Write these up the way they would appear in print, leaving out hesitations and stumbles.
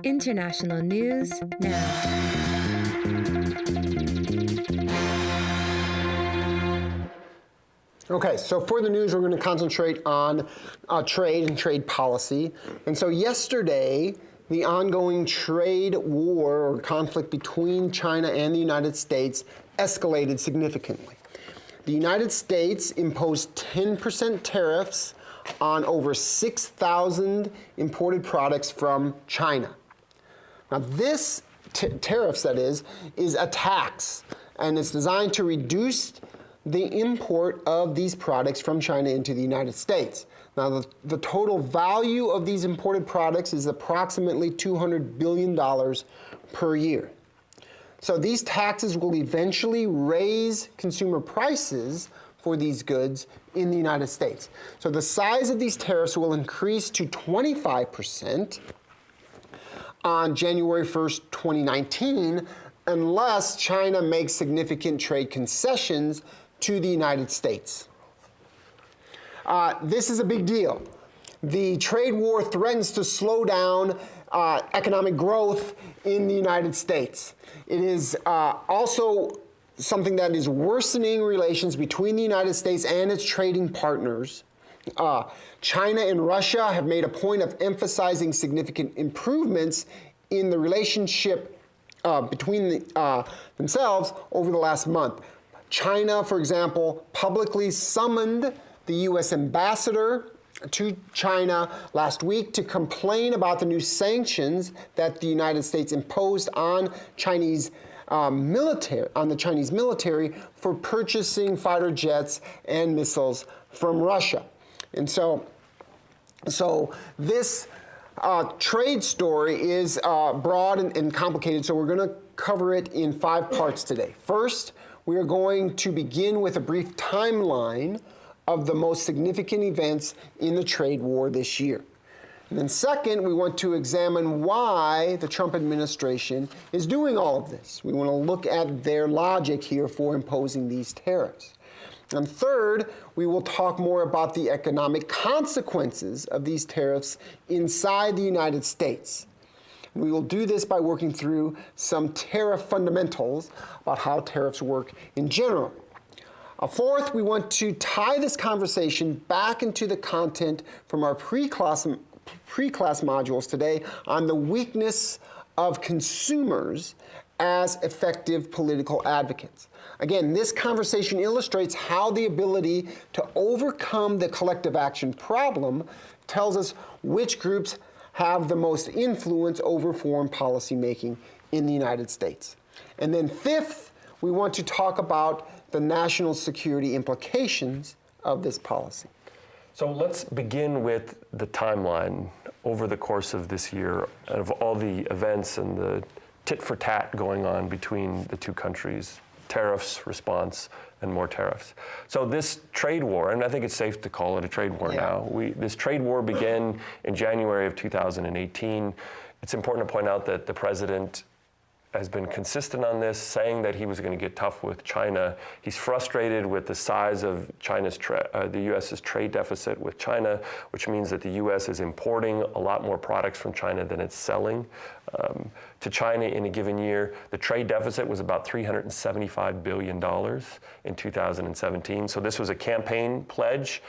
International news now. Okay, so for the news, we're going to concentrate on trade and trade policy. And so yesterday, the ongoing trade war or conflict between China and the United States escalated significantly. The United States imposed 10% tariffs on over 6,000 imported products from China. Now this tariffs, that is a tax, and it's designed to reduce the import of these products from China into the United States. Now, the total value of these imported products is approximately $200 billion per year. So these taxes will eventually raise consumer prices for these goods in the United States. So the size of these tariffs will increase to 25% on January 1st, 2019, unless China makes significant trade concessions to the United States. This is a big deal. The trade war threatens to slow down economic growth in the United States. It is also something that is worsening relations between the United States and its trading partners. China and Russia have made a point of emphasizing significant improvements in the relationship between themselves over the last month. China, for example, publicly summoned the U.S. ambassador to China last week to complain about the new sanctions that the United States imposed on the Chinese military for purchasing fighter jets and missiles from Russia. And so this trade story is broad and complicated, so we're going to cover it in 5 parts today. First, we are going to begin with a brief timeline of the most significant events in the trade war this year. And then second, we want to examine why the Trump administration is doing all of this. We want to look at their logic here for imposing these tariffs. And third, we will talk more about the economic consequences of these tariffs inside the United States. We will do this by working through some tariff fundamentals about how tariffs work in general. Fourth, we want to tie this conversation back into the content from our pre-class modules today on the weakness of consumers as effective political advocates. Again, this conversation illustrates how the ability to overcome the collective action problem tells us which groups have the most influence over foreign policy making in the United States. And then fifth, we want to talk about the national security implications of this policy. So let's begin with the timeline over the course of this year of all the events and the tit for tat going on between the two countries, tariffs, response, and more tariffs. So this trade war, and I think it's safe to call it a trade war now, this trade war began in January of 2018. It's important to point out that the president has been consistent on this, saying that he was going to get tough with China. He's frustrated with the size of the U.S.'s trade deficit with China, which means that the U.S. is importing a lot more products from China than it's selling to China in a given year. The trade deficit was about $375 billion in 2017. So this was a campaign pledge.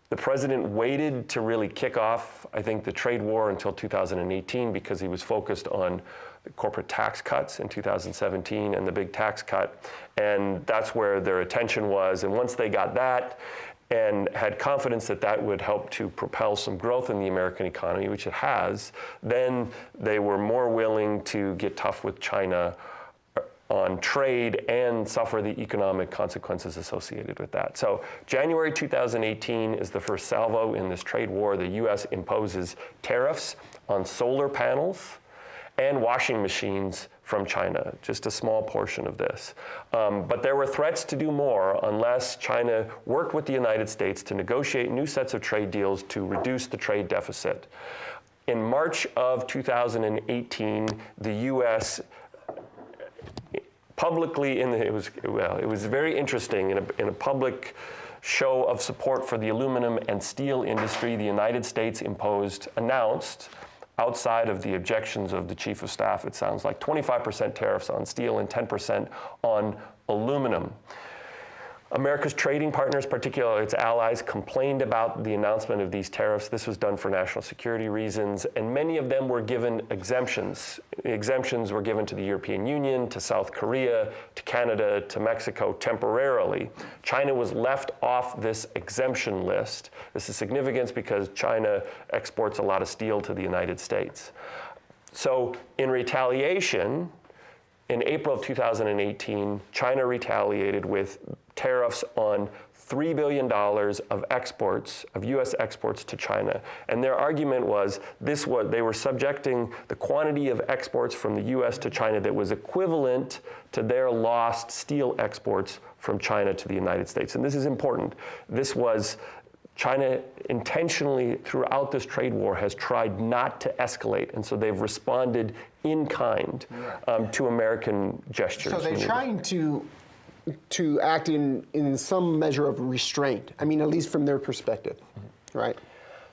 The president waited to really kick off, I think, the trade war until 2018 because he was focused on the corporate tax cuts in 2017 and the big tax cut. And that's where their attention was. And once they got that and had confidence that that would help to propel some growth in the American economy, which it has, then they were more willing to get tough with China on trade and suffer the economic consequences associated with that. So January 2018 is the first salvo in this trade war. The U.S. imposes tariffs on solar panels and washing machines from China, just a small portion of this. But there were threats to do more unless China worked with the United States to negotiate new sets of trade deals to reduce the trade deficit. In March of 2018, the U.S. publicly, it was very interesting, in a public show of support for the aluminum and steel industry, the United States announced outside of the objections of the chief of staff, it sounds like 25% tariffs on steel and 10% on aluminum. America's trading partners, particularly its allies, complained about the announcement of these tariffs. This was done for national security reasons, and many of them were given exemptions. The exemptions were given to the European Union, to South Korea, to Canada, to Mexico temporarily. China was left off this exemption list. This is significant because China exports a lot of steel to the United States. So in retaliation, in April of 2018, China retaliated with tariffs on $3 billion of exports, of U.S. exports to China. And their argument was they were subjecting the quantity of exports from the U.S. to China that was equivalent to their lost steel exports from China to the United States. And this is important. This was China intentionally, throughout this trade war, has tried not to escalate, and so they've responded in kind to American gestures. So they're trying to act in some measure of restraint. I mean, at least from their perspective, right?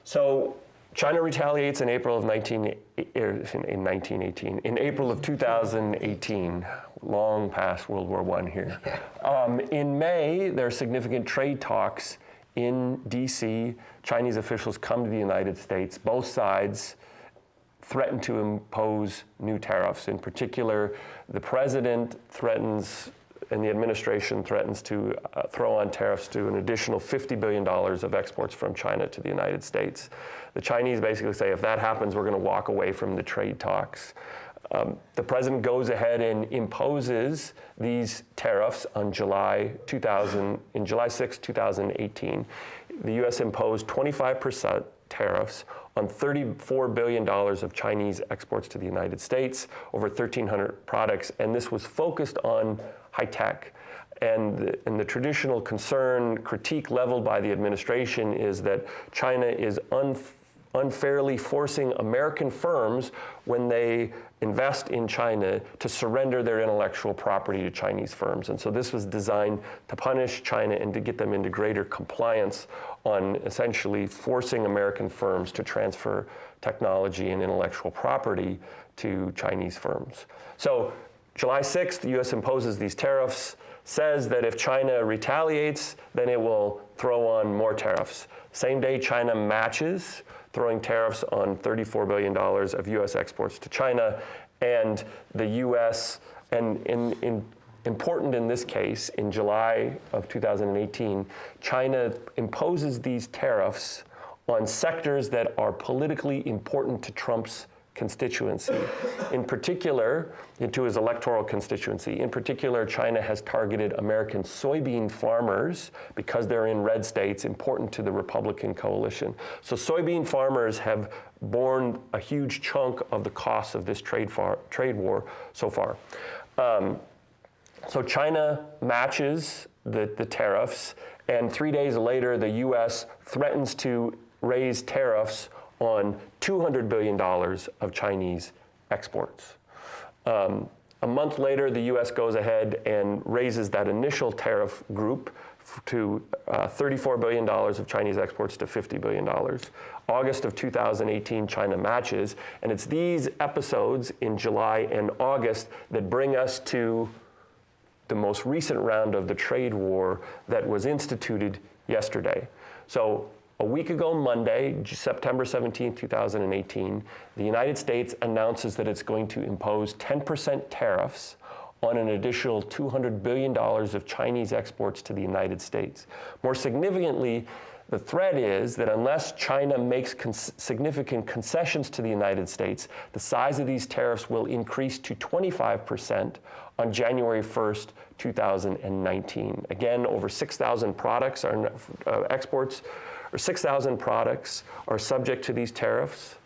So China retaliates in April of 1918. In April of 2018, long past World War I here. In May, there are significant trade talks in D.C. Chinese officials come to the United States. Both sides threaten to impose new tariffs. In particular, the president threatens, and the administration threatens to throw on tariffs to an additional $50 billion of exports from China to the United States. The Chinese basically say, if that happens, we're going to walk away from the trade talks. The president goes ahead and imposes these tariffs on July 6, 2018. The U.S. imposed 25% tariffs on $34 billion of Chinese exports to the United States, over 1,300 products, and this was focused on high tech. And the traditional critique leveled by the administration is that China is unfairly forcing American firms, when they invest in China, to surrender their intellectual property to Chinese firms. And so this was designed to punish China and to get them into greater compliance on essentially forcing American firms to transfer technology and intellectual property to Chinese firms. So July 6th, the U.S. imposes these tariffs, says that if China retaliates, then it will throw on more tariffs. Same day, China matches, throwing tariffs on $34 billion of U.S. exports to China, and the U.S., and important in this case, in July of 2018, China imposes these tariffs on sectors that are politically important to Trump's constituency. In particular, to his electoral constituency. In particular, China has targeted American soybean farmers because they're in red states, important to the Republican coalition. So soybean farmers have borne a huge chunk of the costs of this trade war so far. So China matches the tariffs, and 3 days later, the U.S. threatens to raise tariffs on $200 billion of Chinese exports. A month later, the U.S. goes ahead and raises that initial tariff group to $34 billion of Chinese exports to $50 billion. August of 2018, China matches, and it's these episodes in July and August that bring us to the most recent round of the trade war that was instituted yesterday. So a week ago Monday, September 17, 2018, the United States announces that it's going to impose 10% tariffs on an additional $200 billion of Chinese exports to the United States. More significantly, the threat is that unless China makes significant concessions to the United States, the size of these tariffs will increase to 25% on January 1st, 2019. Again, over 6,000 products are exports, or 6,000 products are subject to these tariffs.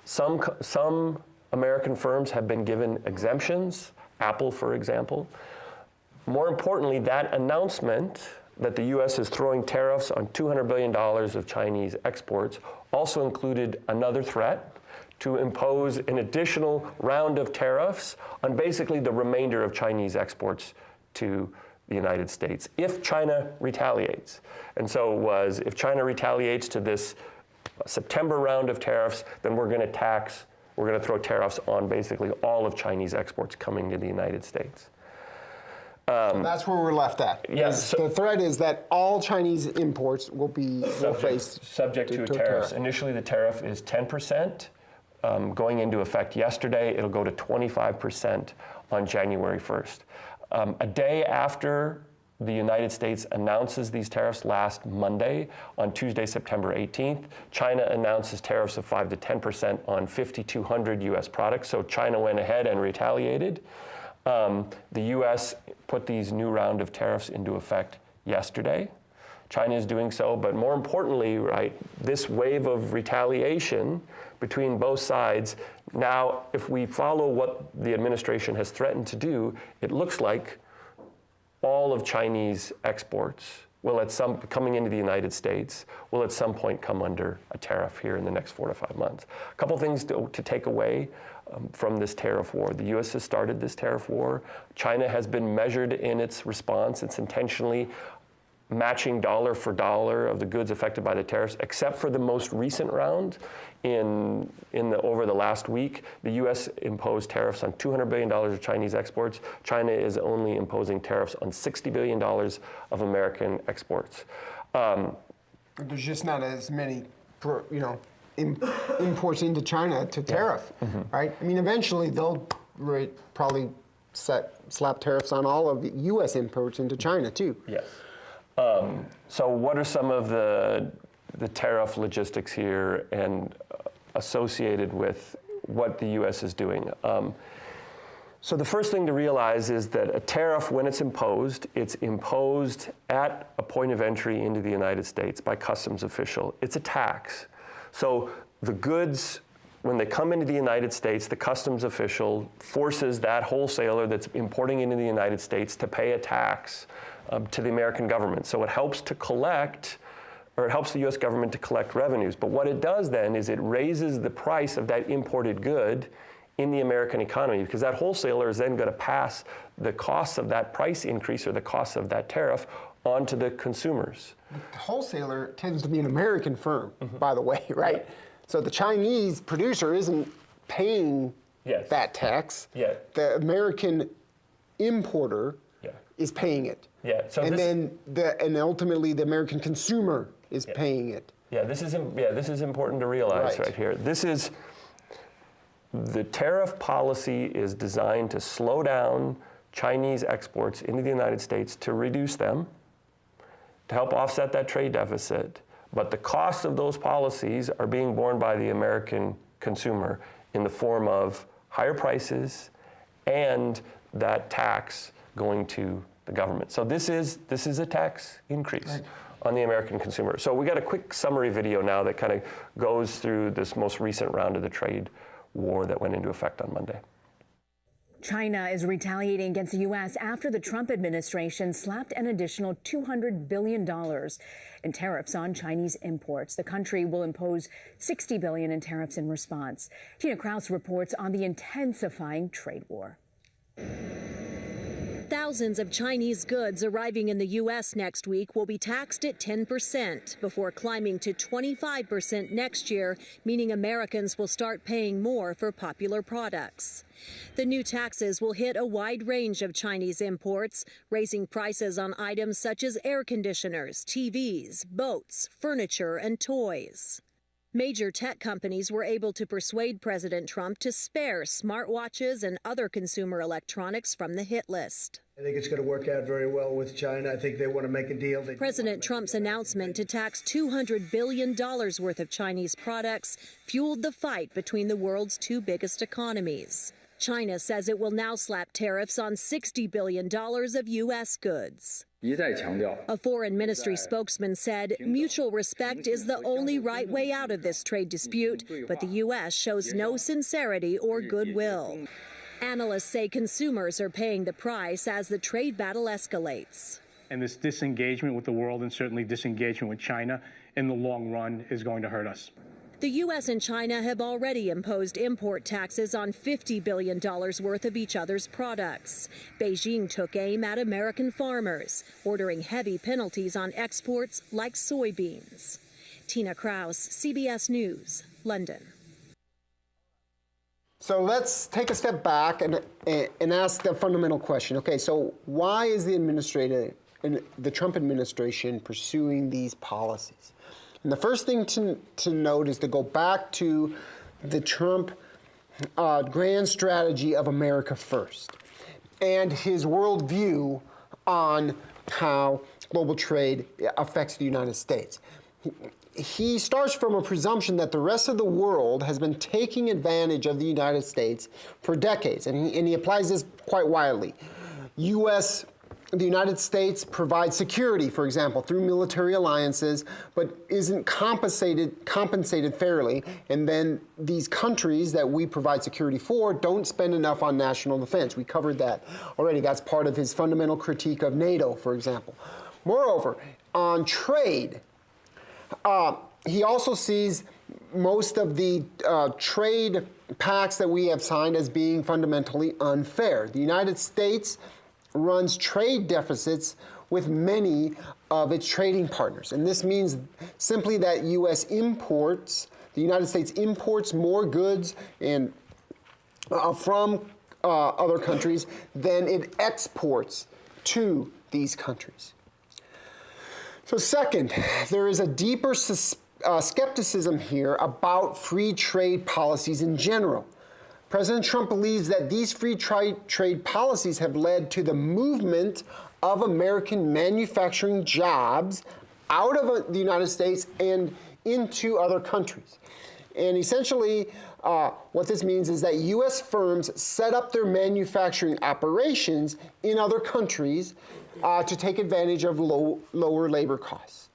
Some American firms have been given exemptions, Apple, for example. More importantly, that announcement that the U.S. is throwing tariffs on $200 billion of Chinese exports also included another threat to impose an additional round of tariffs on basically the remainder of Chinese exports to the United States if China retaliates. And so it was, if China retaliates to this September round of tariffs, then we're going to throw tariffs on basically all of Chinese exports coming to the United States. So that's where we're left at. Yes. The threat is that all Chinese imports will face subject to a tariff. Initially, the tariff is 10%. Going into effect yesterday, it'll go to 25% on January 1st. A day after the United States announces these tariffs last Monday, on Tuesday, September 18th, China announces tariffs of 5 to 10% on 5,200 U.S. products. So China went ahead and retaliated. The U.S. put these new round of tariffs into effect yesterday. China is doing so, but more importantly, right, this wave of retaliation between both sides, now if we follow what the administration has threatened to do, it looks like all of Chinese exports will coming into the United States will at some point come under a tariff here in the next 4 to 5 months. A couple things to take away from this tariff war. The U.S. has started this tariff war. China has been measured in its response. It's intentionally matching dollar for dollar of the goods affected by the tariffs, except for the most recent round over the last week. The U.S. imposed tariffs on $200 billion of Chinese exports. China is only imposing tariffs on $60 billion of American exports. There's just not as many, imports into China to tariff, right? I mean, eventually they'll probably slap tariffs on all of the U.S. imports into China too. Yes. So what are some of the tariff logistics here and associated with what the U.S. is doing? So the first thing to realize is that a tariff, when it's imposed at a point of entry into the United States by customs official. It's a tax. So the goods, when they come into the United States, the customs official forces that wholesaler that's importing into the United States to pay a tax to the American government. So it helps to collect, or it helps the U.S. government to collect revenues. But what it does then is it raises the price of that imported good in the American economy, because that wholesaler is then going to pass the costs of that price increase or the costs of that tariff onto the consumers. The wholesaler tends to be an American firm, by the way, right? Yeah. So the Chinese producer isn't paying that tax. Yeah. The American importer is paying it. Yeah. So and ultimately the American consumer is paying it. Yeah. This is important to realize right here. The tariff policy is designed to slow down Chinese exports into the United States to reduce them, to help offset that trade deficit. But the costs of those policies are being borne by the American consumer in the form of higher prices and that tax going to the government. So this is a tax increase on the American consumer. So we got a quick summary video now that kind of goes through this most recent round of the trade war that went into effect on Monday. China is retaliating against the U.S. after the Trump administration slapped an additional $200 billion in tariffs on Chinese imports. The country will impose $60 billion in tariffs in response. Tina Kraus reports on the intensifying trade war. Thousands of Chinese goods arriving in the U.S. next week will be taxed at 10% before climbing to 25% next year, meaning Americans will start paying more for popular products. The new taxes will hit a wide range of Chinese imports, raising prices on items such as air conditioners, TVs, boats, furniture, and toys. Major tech companies were able to persuade President Trump to spare smartwatches and other consumer electronics from the hit list. I think it's going to work out very well with China. I think they want to make a deal. President Trump's announcement to tax $200 billion worth of Chinese products fueled the fight between the world's two biggest economies. China says it will now slap tariffs on $60 billion of U.S. goods. A foreign ministry spokesman said mutual respect is the only right way out of this trade dispute, but the U.S. shows no sincerity or goodwill. Analysts say consumers are paying the price as the trade battle escalates. And this disengagement with the world, and certainly disengagement with China, in the long run is going to hurt us. The U.S. and China have already imposed import taxes on $50 billion worth of each other's products. Beijing took aim at American farmers, ordering heavy penalties on exports like soybeans. Tina Kraus, CBS News, London. So let's take a step back and ask the fundamental question. Okay, so why is the Trump administration pursuing these policies? And the first thing to note is to go back to the Trump grand strategy of America first and his worldview on how global trade affects the United States. He starts from a presumption that the rest of the world has been taking advantage of the United States for decades, and he applies this quite widely. The United States provides security, for example, through military alliances, but isn't compensated fairly, and then these countries that we provide security for don't spend enough on national defense. We covered that already. That's part of his fundamental critique of NATO, for example. Moreover, on trade, he also sees most of the trade pacts that we have signed as being fundamentally unfair. The United States runs trade deficits with many of its trading partners. And this means simply that the United States imports more goods from other countries than it exports to these countries. So second, there is a deeper skepticism here about free trade policies in general. President Trump believes that these free trade policies have led to the movement of American manufacturing jobs out of the United States and into other countries. And essentially, what this means is that U.S. firms set up their manufacturing operations in other countries to take advantage of lower labor costs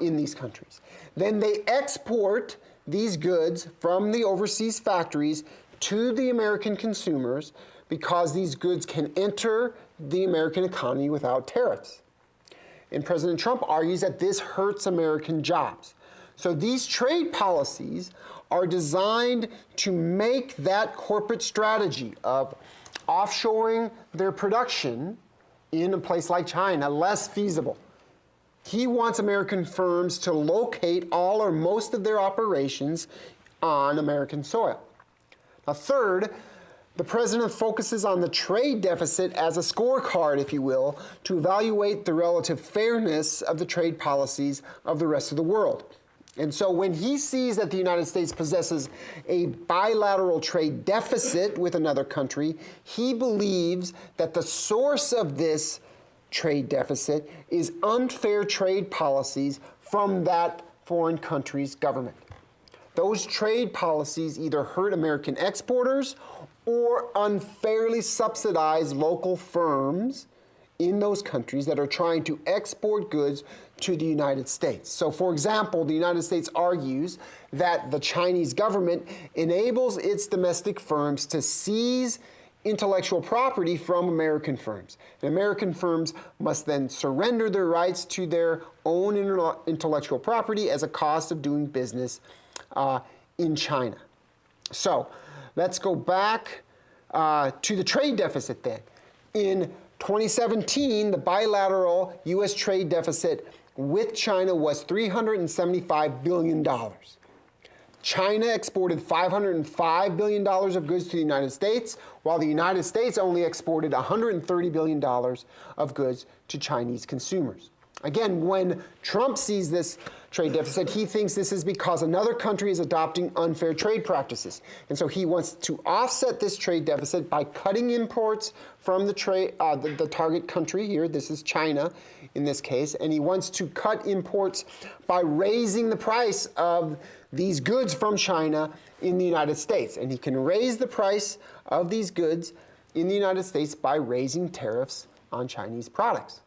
in these countries. Then they export these goods from the overseas factories to the American consumers because these goods can enter the American economy without tariffs. And President Trump argues that this hurts American jobs. So these trade policies are designed to make that corporate strategy of offshoring their production in a place like China less feasible. He wants American firms to locate all or most of their operations on American soil. Now, third, the president focuses on the trade deficit as a scorecard, if you will, to evaluate the relative fairness of the trade policies of the rest of the world. And so when he sees that the United States possesses a bilateral trade deficit with another country, he believes that the source of this trade deficit is unfair trade policies from that foreign country's government. Those trade policies either hurt American exporters or unfairly subsidize local firms in those countries that are trying to export goods to the United States. So, for example, the United States argues that the Chinese government enables its domestic firms to seize intellectual property from American firms. And American firms must then surrender their rights to their own intellectual property as a cost of doing business in China. So let's go back to the trade deficit then. In 2017, the bilateral U.S. trade deficit with China was $375 billion. China exported $505 billion of goods to the United States, while the United States only exported $130 billion of goods to Chinese consumers. Again, when Trump sees this trade deficit, he thinks this is because another country is adopting unfair trade practices. And so he wants to offset this trade deficit by cutting imports from the target country here. This is China in this case. And he wants to cut imports by raising the price of these goods from China in the United States. And he can raise the price of these goods in the United States by raising tariffs on Chinese products.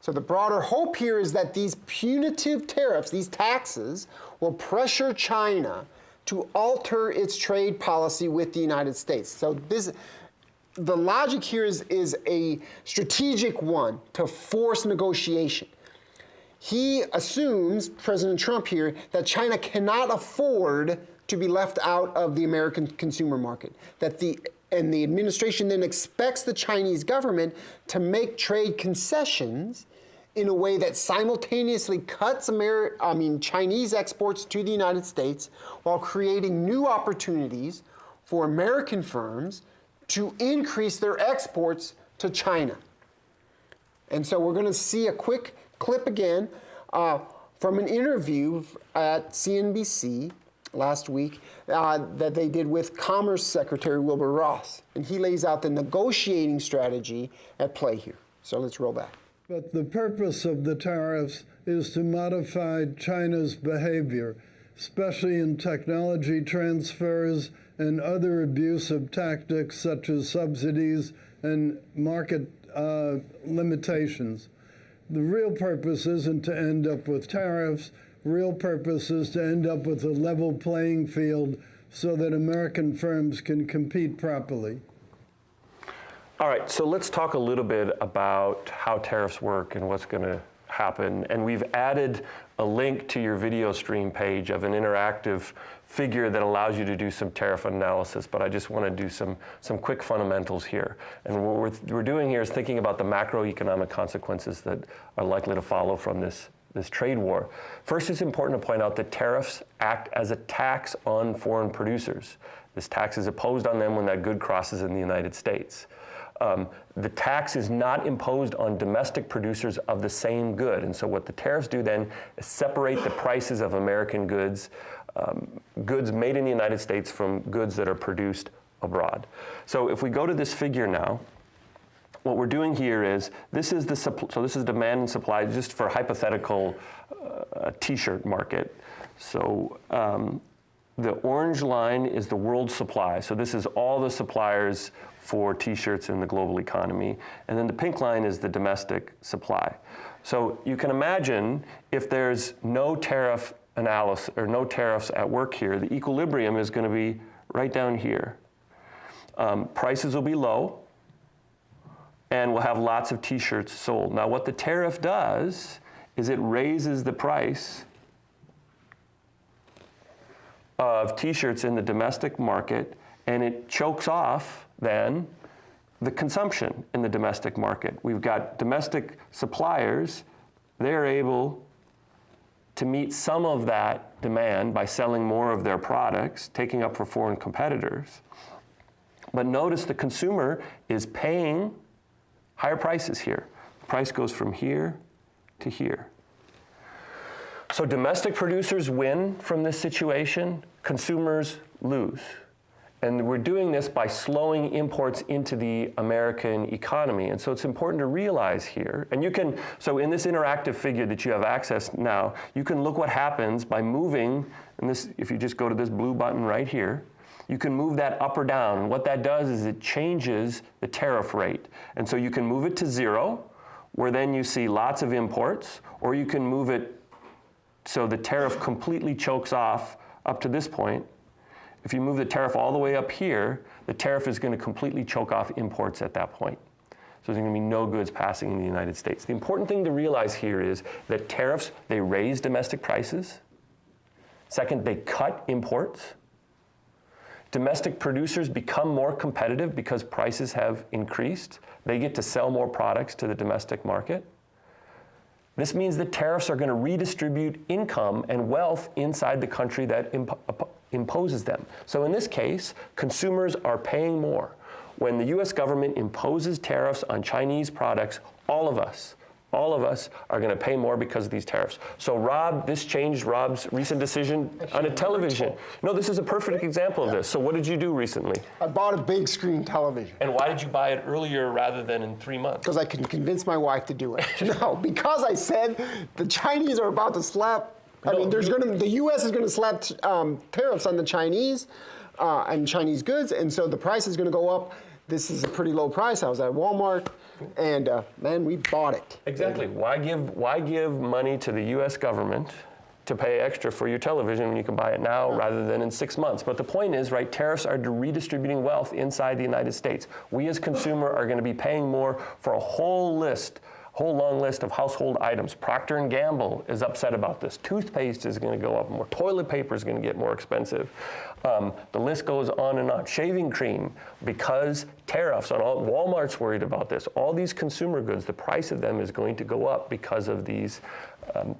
So the broader hope here is that these punitive tariffs, these taxes, will pressure China to alter its trade policy with the United States. So the logic here is a strategic one to force negotiation. He assumes, President Trump here, that China cannot afford to be left out of the American consumer market, and the administration then expects the Chinese government to make trade concessions in a way that simultaneously cuts Chinese exports to the United States while creating new opportunities for American firms to increase their exports to China. And so we're going to see a quick clip again from an interview at CNBC last week that they did with Commerce Secretary Wilbur Ross. And he lays out the negotiating strategy at play here. So let's roll back. But the purpose of the tariffs is to modify China's behavior, especially in technology transfers and other abusive tactics such as subsidies and market limitations. The real purpose isn't to end up with tariffs. Real purpose is to end up with a level playing field so that American firms can compete properly. All right, so let's talk a little bit about how tariffs work and what's going to happen. And we've added a link to your video stream page of an interactive figure that allows you to do some tariff analysis, but I just want to do some quick fundamentals here. And what we're doing here is thinking about the macroeconomic consequences that are likely to follow from this trade war. First, it's important to point out that tariffs act as a tax on foreign producers. This tax is imposed on them when that good crosses in the United States. The tax is not imposed on domestic producers of the same good. And so what the tariffs do then is separate the prices of American goods, goods made in the United States from goods that are produced abroad. So if we go to this figure now, what we're doing here is, this is demand and supply just for hypothetical t-shirt market. So the orange line is the world supply. So this is all the suppliers for t-shirts in the global economy. And then the pink line is the domestic supply. So you can imagine if there's no tariff analysis or no tariffs at work here, the equilibrium is going to be right down here. Prices will be low, and we'll have lots of t-shirts sold. Now what the tariff does is it raises the price of t-shirts in the domestic market, and it chokes off then the consumption in the domestic market. We've got domestic suppliers, they're able to meet some of that demand by selling more of their products, taking up for foreign competitors. But notice the consumer is paying higher prices here. The price goes from here to here. So domestic producers win from this situation, consumers lose. And we're doing this by slowing imports into the American economy. And so it's important to realize here, and you can, so in this interactive figure that you have access now, you can look what happens by moving, and this, if you just go to this blue button right here, you can move that up or down. And what that does is it changes the tariff rate. And so you can move it to 0, where then you see lots of imports, or you can move it so the tariff completely chokes off up to this point. If you move the tariff all the way up here, the tariff is going to completely choke off imports at that point. So there's going to be no goods passing in the United States. The important thing to realize here is that tariffs, they raise domestic prices. Second, they cut imports. Domestic producers become more competitive because prices have increased. They get to sell more products to the domestic market. This means that tariffs are going to redistribute income and wealth inside the country that imposes them. So in this case, consumers are paying more. When the US government imposes tariffs on Chinese products, all of us are going to pay more because of these tariffs. So Rob, this changed Rob's recent decision on a television. No, this is a perfect example of this. So what did you do recently? I bought a big screen television. And why did you buy it earlier rather than in 3 months? Because I can convince my wife to do it. No, because I said the Chinese are about to slap, the US is going to slap tariffs on the Chinese and Chinese goods, and so the price is going to go up. This is a pretty low price. I was at Walmart, and man, we bought it. Exactly. Why give money to the U.S. government to pay extra for your television when you can buy it now rather than in 6 months? But the point is, right, tariffs are redistributing wealth inside the United States. We as consumer are going to be paying more for a whole list Whole long list of household items. Procter & Gamble is upset about this. Toothpaste is going to go up more. Toilet paper is going to get more expensive. The list goes on and on. Shaving cream, because tariffs on all, Walmart's worried about this. All these consumer goods, the price of them is going to go up because of these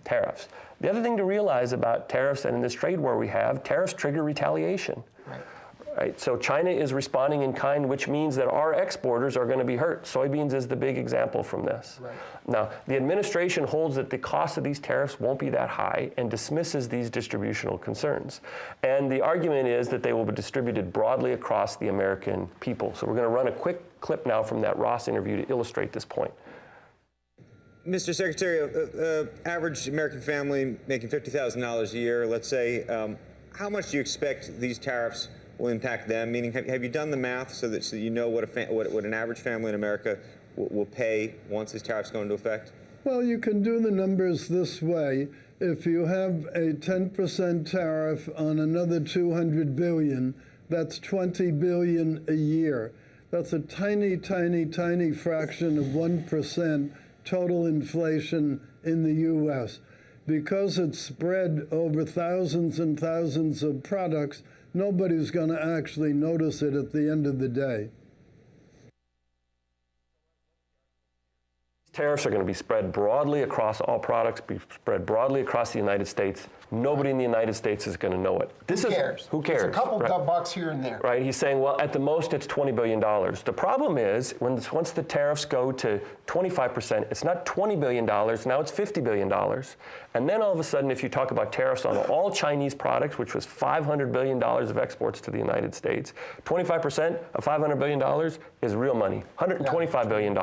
tariffs. The other thing to realize about tariffs and in this trade war we have, tariffs trigger retaliation. Right? So China is responding in kind, which means that our exporters are going to be hurt. Soybeans is the big example from this. Right. Now, the administration holds that the cost of these tariffs won't be that high and dismisses these distributional concerns. And the argument is that they will be distributed broadly across the American people. So we're going to run a quick clip now from that Ross interview to illustrate this point. Mr. Secretary, average American family making $50,000 a year, let's say, how much do you expect these tariffs will impact them? Meaning, have you done the math so that you know what an average family in America will pay once these tariffs go into effect? Well, you can do the numbers this way. If you have a 10% tariff on another $200 billion, that's $20 billion a year. That's a tiny, tiny, tiny fraction of 1% total inflation in the U.S. Because it's spread over thousands and thousands of products, nobody's going to actually notice it at the end of the day. Tariffs are going to be spread broadly across all products, be spread broadly across the United States. Nobody in the United States is going to know it. Who cares? Who cares? It's a couple of bucks here and there. Right? He's saying, well, at the most, it's $20 billion. The problem is, once the tariffs go to 25%, it's not $20 billion, now it's $50 billion. And then all of a sudden, if you talk about tariffs on all Chinese products, which was $500 billion of exports to the United States, 25% of $500 billion is real money, $125 billion,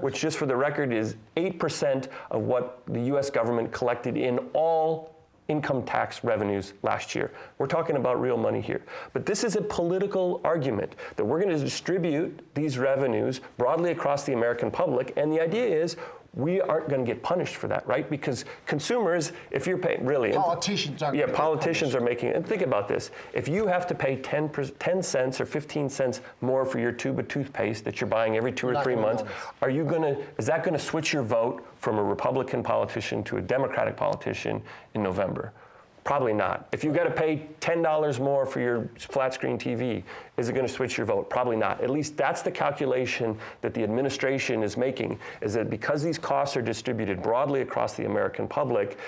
which just for the record is 8% of what the U.S. government collected in all income tax revenues last year. We're talking about real money here. But this is a political argument that we're going to distribute these revenues broadly across the American public, and the idea is we aren't going to get punished for that, right? Because consumers, if you're paying, really... Politicians aren't Yeah, politicians are making... And think about this. If you have to pay 10 cents or 15 cents more for your tube of toothpaste that you're buying every 2 or 3 months, are you going to... Is that going to switch your vote from a Republican politician to a Democratic politician in November? Probably not. If you've got to pay $10 more for your flat screen TV, is it going to switch your vote? Probably not. At least that's the calculation that the administration is making, is that because these costs are distributed broadly across the American public,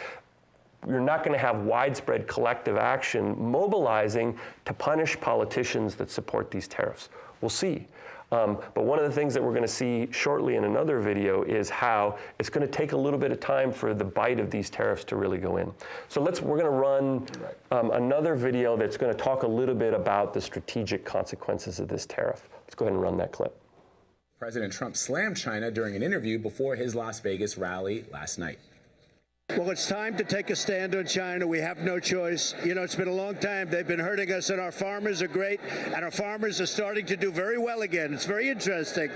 you're not going to have widespread collective action mobilizing to punish politicians that support these tariffs. We'll see. But one of the things that we're going to see shortly in another video is how it's going to take a little bit of time for the bite of these tariffs to really go in. So we're going to run another video that's going to talk a little bit about the strategic consequences of this tariff. Let's go ahead and run that clip. President Trump slammed China during an interview before his Las Vegas rally last night. Well, it's time to take a stand on China. We have no choice. You know, it's been a long time. They've been hurting us, and our farmers are great, and our farmers are starting to do very well again. It's very interesting.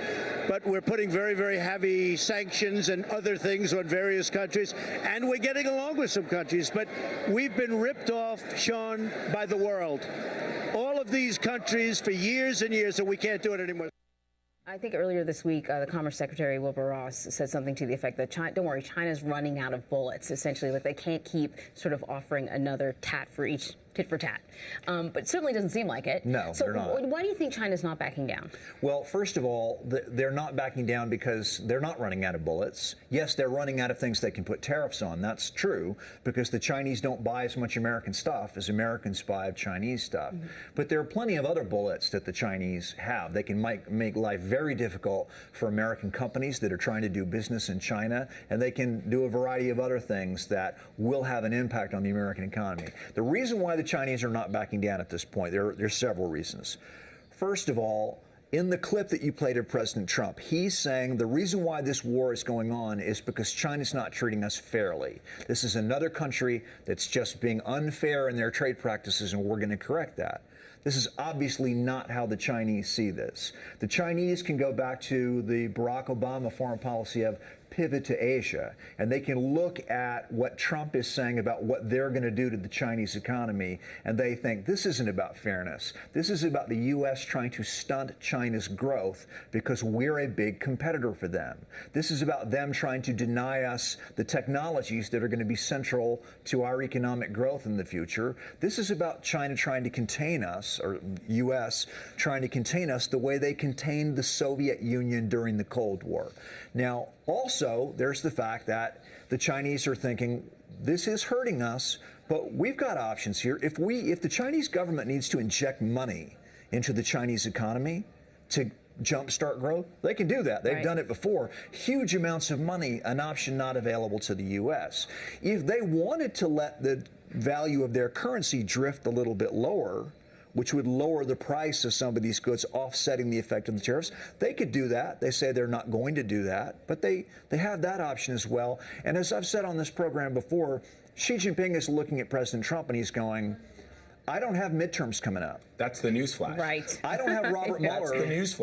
But we're putting very, very heavy sanctions and other things on various countries, and we're getting along with some countries. But we've been ripped off, Sean, by the world. All of these countries for years and years, and we can't do it anymore. I think earlier this week, the Commerce Secretary, Wilbur Ross, said something to the effect that, don't worry, China's running out of bullets, essentially, that they can't keep sort of offering another tat for each tit for tat. But it certainly doesn't seem like it. No, so they're not. Why do you think China's not backing down? Well, first of all, they're not backing down because they're not running out of bullets. Yes, they're running out of things they can put tariffs on. That's true, because the Chinese don't buy as much American stuff as Americans buy Chinese stuff. Mm-hmm. But there are plenty of other bullets that the Chinese have. They can make life very difficult for American companies that are trying to do business in China, and they can do a variety of other things that will have an impact on the American economy. The reason why the Chinese are not backing down at this point, there are several reasons. First of all, in the clip that you played of President Trump, he's saying the reason why this war is going on is because China's not treating us fairly. This is another country that's just being unfair in their trade practices, and we're going to correct that. This is obviously not how the Chinese see this. The Chinese can go back to the Barack Obama foreign policy of pivot to Asia, and they can look at what Trump is saying about what they're going to do to the Chinese economy, and they think this isn't about fairness. This is about the U.S. trying to stunt China's growth because we're a big competitor for them. This is about them trying to deny us the technologies that are going to be central to our economic growth in the future. This is about China trying to contain us, or U.S. trying to contain us the way they contained the Soviet Union during the Cold War. Now, also, there's the fact that the Chinese are thinking, this is hurting us, but we've got options here. If the Chinese government needs to inject money into the Chinese economy to jumpstart growth, they can do that. They've done it before. Huge amounts of money, an option not available to the U.S. If they wanted to let the value of their currency drift a little bit lower, which would lower the price of some of these goods, offsetting the effect of the tariffs, they could do that. They say they're not going to do that, but they have that option as well. And as I've said on this program before, Xi Jinping is looking at President Trump and he's going, I don't have midterms coming up. That's the newsflash. Right. I don't have Robert Mueller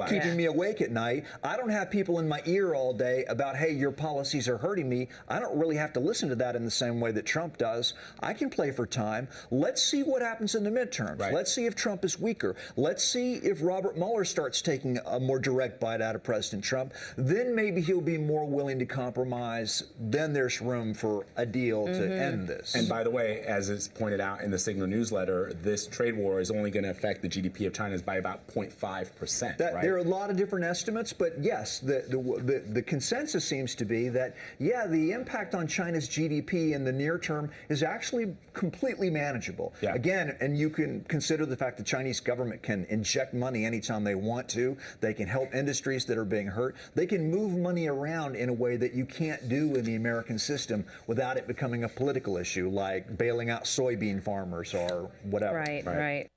keeping me awake at night. I don't have people in my ear all day about, hey, your policies are hurting me. I don't really have to listen to that in the same way that Trump does. I can play for time. Let's see what happens in the midterms. Right. Let's see if Trump is weaker. Let's see if Robert Mueller starts taking a more direct bite out of President Trump. Then maybe he'll be more willing to compromise. Then there's room for a deal to end this. And by the way, as is pointed out in the Signal newsletter, this trade war is only going to affect the GDP of China by about 0.5%. Right? There are a lot of different estimates, but yes, the consensus seems to be that, yeah, the impact on China's GDP in the near term is actually completely manageable. Yeah. Again, and you can consider the fact the Chinese government can inject money anytime they want to. They can help industries that are being hurt. They can move money around in a way that you can't do in the American system without it becoming a political issue, like bailing out soybean farmers or whatever. Right.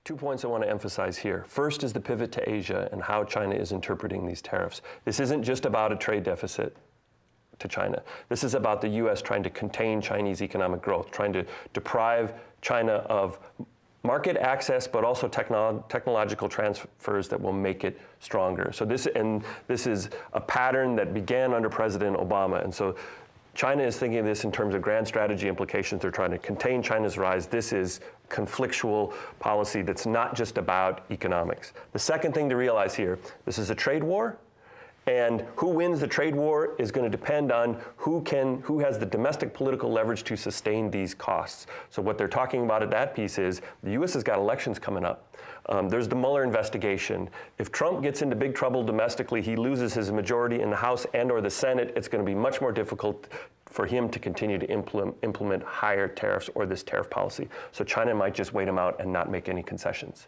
2 points I want to emphasize here. First is the pivot to Asia and how China is interpreting these tariffs. This isn't just about a trade deficit to China. This is about the U.S. trying to contain Chinese economic growth, trying to deprive China of market access, but also technological transfers that will make it stronger. So this is a pattern that began under President Obama. And so China is thinking of this in terms of grand strategy implications. They're trying to contain China's rise. This is conflictual policy that's not just about economics. The second thing to realize here, this is a trade war, and who wins the trade war is going to depend on who has the domestic political leverage to sustain these costs. So what they're talking about at that piece is the U.S. has got elections coming up. There's the Mueller investigation. If Trump gets into big trouble domestically, he loses his majority in the House and or the Senate, it's going to be much more difficult for him to continue to implement higher tariffs or this tariff policy. So China might just wait him out and not make any concessions.